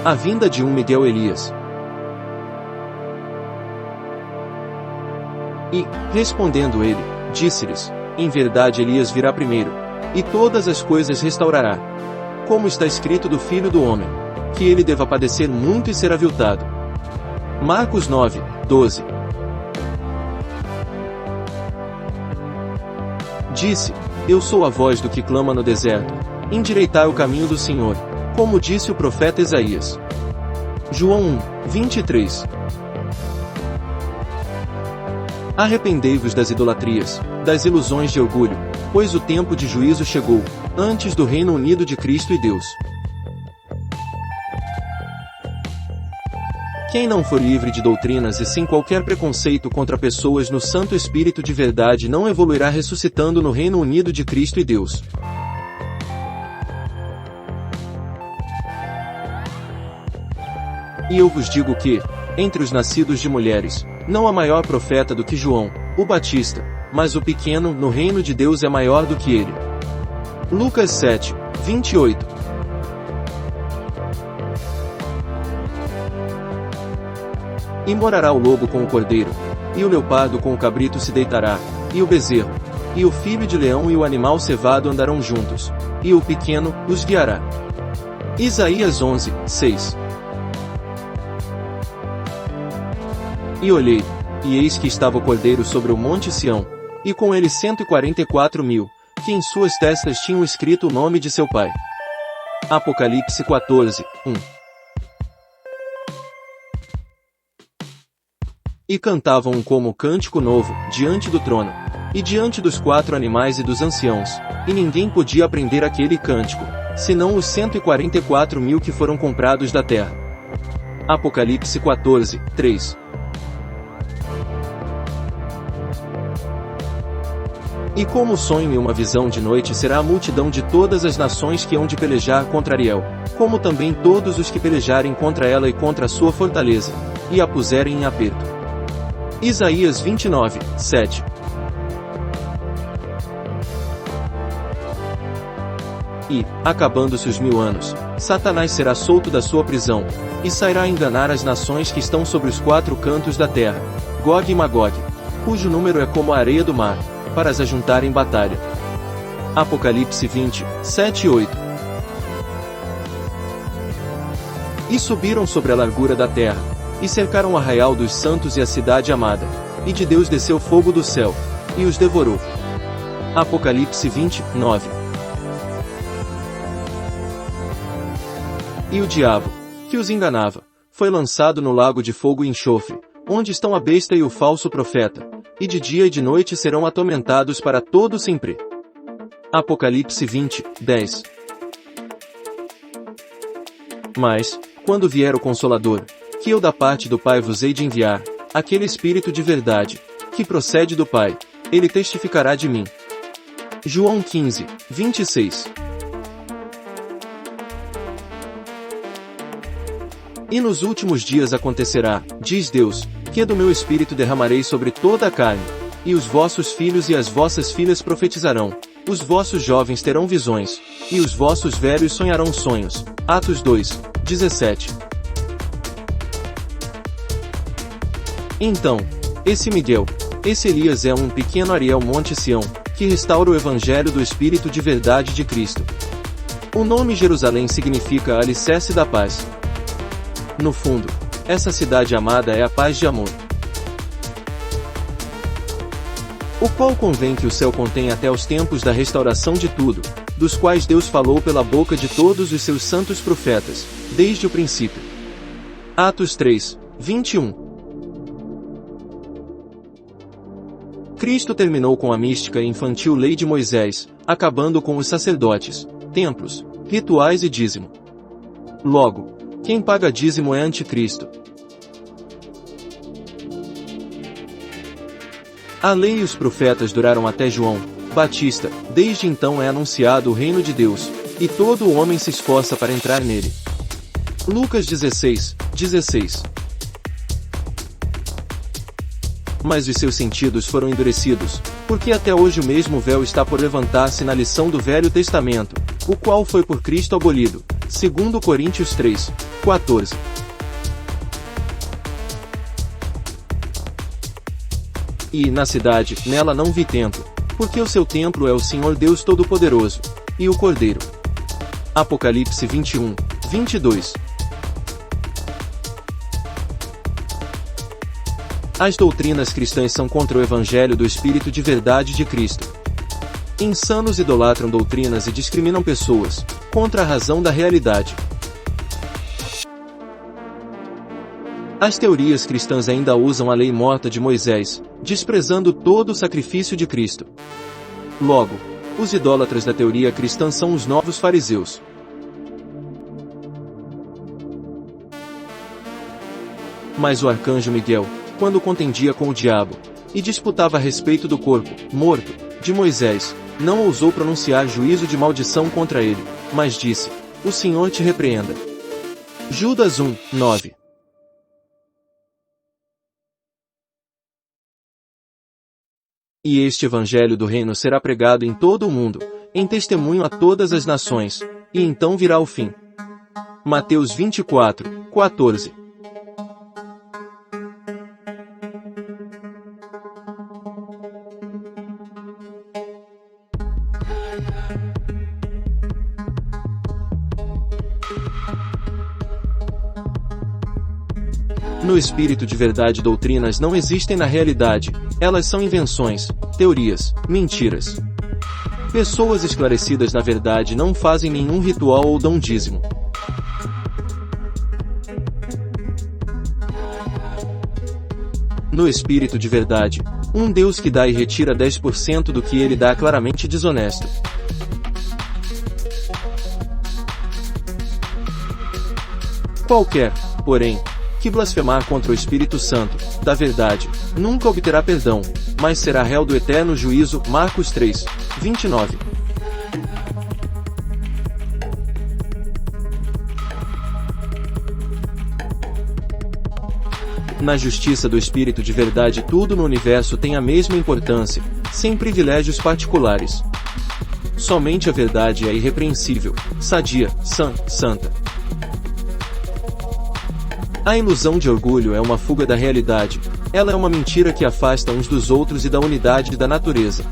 A vinda de Miguel Elias. E, respondendo ele, disse-lhes: Em verdade Elias virá primeiro, e todas as coisas restaurará. Como está escrito do Filho do Homem, que ele deva padecer muito e ser aviltado. Marcos 9, 12. Disse: Eu sou a voz do que clama no deserto, endireitai o caminho do Senhor, como disse o profeta Isaías. João 1, 23. Arrependei-vos das idolatrias, das ilusões de orgulho, pois o tempo de juízo chegou, antes do reino unido de Cristo e Deus. Quem não for livre de doutrinas e sem qualquer preconceito contra pessoas no Santo Espírito de verdade não evoluirá ressuscitando no reino unido de Cristo e Deus. E eu vos digo que, entre os nascidos de mulheres, não há maior profeta do que João, o Batista, mas o pequeno no reino de Deus é maior do que ele. Lucas 7, 28. E morará o lobo com o cordeiro, e o leopardo com o cabrito se deitará, e o bezerro, e o filho de leão e o animal cevado andarão juntos, e o pequeno os guiará. Isaías 11, 6. E olhei, e eis que estava o cordeiro sobre o monte Sião, e com ele 144.000, que em suas testas tinham escrito o nome de seu pai. Apocalipse 14, 1. E cantavam um como cântico novo, diante do trono, e diante dos 4 animais e dos anciãos, e ninguém podia aprender aquele cântico, senão os 144.000 que foram comprados da terra. Apocalipse 14, 3. E como sonho e uma visão de noite será a multidão de todas as nações que hão de pelejar contra Ariel, como também todos os que pelejarem contra ela e contra a sua fortaleza, e a puserem em aperto. Isaías 29, 7. E, acabando-se os 1000 anos, Satanás será solto da sua prisão, e sairá a enganar as nações que estão sobre os 4 cantos da terra, Gog e Magog, cujo número é como a areia do mar, para as ajuntar em batalha. Apocalipse 20, 7 e 8. E subiram sobre a largura da terra, e cercaram o arraial dos santos e a cidade amada, e de Deus desceu fogo do céu, e os devorou. Apocalipse 20, 9. E o diabo, que os enganava, foi lançado no lago de fogo e enxofre, onde estão a besta e o falso profeta, e de dia e de noite serão atormentados para todo sempre. Apocalipse 20, 10. Mas, quando vier o Consolador, que eu da parte do Pai vos hei de enviar, aquele Espírito de verdade, que procede do Pai, ele testificará de mim. João 15, 26. E nos últimos dias acontecerá, diz Deus, que do meu Espírito derramarei sobre toda a carne, e os vossos filhos e as vossas filhas profetizarão, os vossos jovens terão visões, e os vossos velhos sonharão sonhos. Atos 2, 17. Então, esse Miguel, esse Elias é um pequeno Ariel Monte Sião, que restaura o Evangelho do Espírito de verdade de Cristo. O nome Jerusalém significa alicerce da paz. No fundo, essa cidade amada é a paz de amor. O qual convém que o céu contém até os tempos da restauração de tudo, dos quais Deus falou pela boca de todos os seus santos profetas, desde o princípio. Atos 3, 21. Cristo terminou com a mística e infantil lei de Moisés, acabando com os sacerdotes, templos, rituais e dízimo. Logo, quem paga dízimo é anticristo. A lei e os profetas duraram até João Batista, desde então é anunciado o reino de Deus, e todo o homem se esforça para entrar nele. Lucas 16, 16. Mas os seus sentidos foram endurecidos, porque até hoje o mesmo véu está por levantar-se na lição do Velho Testamento, o qual foi por Cristo abolido, 2 Coríntios 3, 14. E, na cidade, nela não vi templo, porque o seu templo é o Senhor Deus Todo-Poderoso, e o Cordeiro. Apocalipse 21, 22. As doutrinas cristãs são contra o Evangelho do Espírito de verdade de Cristo. Insanos idolatram doutrinas e discriminam pessoas, contra a razão da realidade. As teorias cristãs ainda usam a lei morta de Moisés, desprezando todo o sacrifício de Cristo. Logo, os idólatras da teoria cristã são os novos fariseus. Mas o arcanjo Miguel, quando contendia com o diabo, e disputava a respeito do corpo, morto, de Moisés, não ousou pronunciar juízo de maldição contra ele, mas disse: O Senhor te repreenda. Judas 1, 9. E este evangelho do reino será pregado em todo o mundo, em testemunho a todas as nações, e então virá o fim. Mateus 24, 14. No espírito de verdade, doutrinas não existem na realidade, elas são invenções, teorias, mentiras. Pessoas esclarecidas na verdade não fazem nenhum ritual ou dão dízimo. No espírito de verdade, um Deus que dá e retira 10% do que ele dá é claramente desonesto. Qualquer, porém, que blasfemar contra o Espírito Santo, da verdade, nunca obterá perdão, mas será réu do eterno juízo. Marcos 3, 29. Na justiça do Espírito de verdade, tudo no universo tem a mesma importância, sem privilégios particulares. Somente a verdade é irrepreensível, sadia, santa. A ilusão de orgulho é uma fuga da realidade, ela é uma mentira que afasta uns dos outros e da unidade da natureza.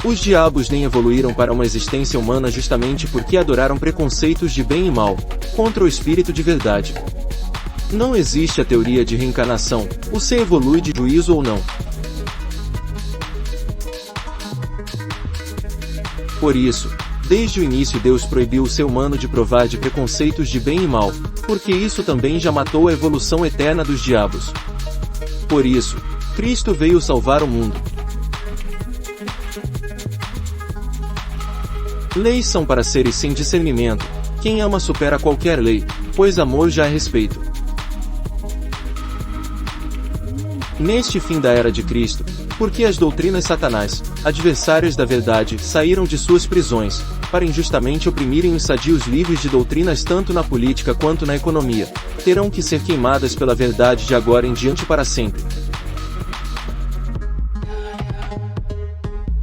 Os diabos nem evoluíram para uma existência humana justamente porque adoraram preconceitos de bem e mal, contra o espírito de verdade. Não existe a teoria de reencarnação, o ser evolui de juízo ou não. Por isso, desde o início Deus proibiu o ser humano de provar de preconceitos de bem e mal, porque isso também já matou a evolução eterna dos diabos. Por isso, Cristo veio salvar o mundo. Leis são para seres sem discernimento, quem ama supera qualquer lei, pois amor já é respeito. Neste fim da era de Cristo, porque as doutrinas satanás, adversárias da verdade, saíram de suas prisões, para injustamente oprimirem os sadios livres de doutrinas tanto na política quanto na economia, terão que ser queimadas pela verdade de agora em diante para sempre.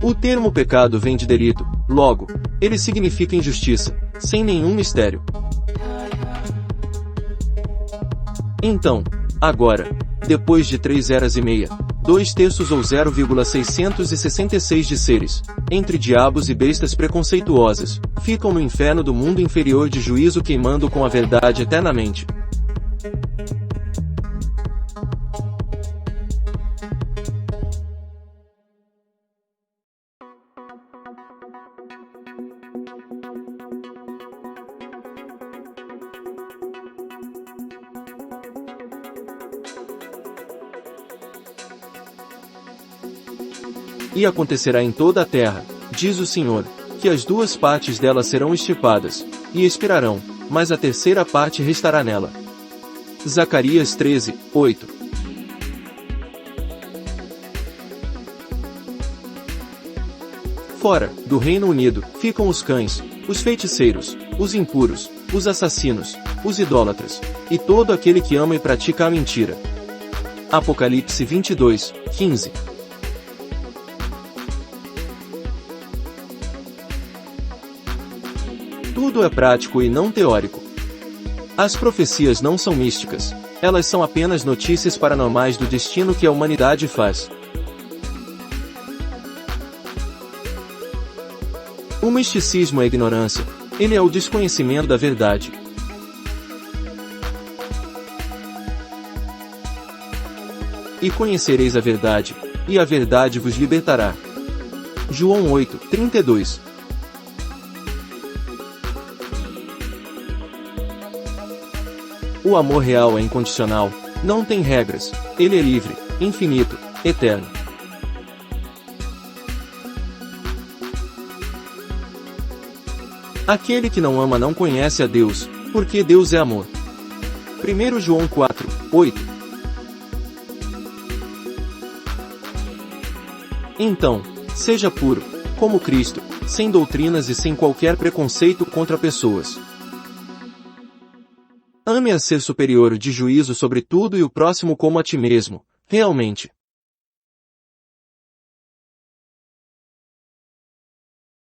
O termo pecado vem de delito, logo, ele significa injustiça, sem nenhum mistério. Então, agora, depois de 3 eras e meia, 2/3 ou 0,666 de seres, entre diabos e bestas preconceituosas, ficam no inferno do mundo inferior de juízo queimando com a verdade eternamente. E acontecerá em toda a terra, diz o Senhor, que as 2 partes dela serão extirpadas, e expirarão, mas a terceira parte restará nela. Zacarias 13, 8. Fora, do Reino Unido, ficam os cães, os feiticeiros, os impuros, os assassinos, os idólatras, e todo aquele que ama e pratica a mentira. Apocalipse 22, 15. Tudo é prático e não teórico. As profecias não são místicas. Elas são apenas notícias paranormais do destino que a humanidade faz. O misticismo é a ignorância. Ele é o desconhecimento da verdade. E conhecereis a verdade, e a verdade vos libertará. João 8:32. O amor real é incondicional, não tem regras, ele é livre, infinito, eterno. Aquele que não ama não conhece a Deus, porque Deus é amor. 1 João 4:8. Então, seja puro, como Cristo, sem doutrinas e sem qualquer preconceito contra pessoas. Ame a ser superior de juízo sobre tudo e o próximo como a ti mesmo, realmente.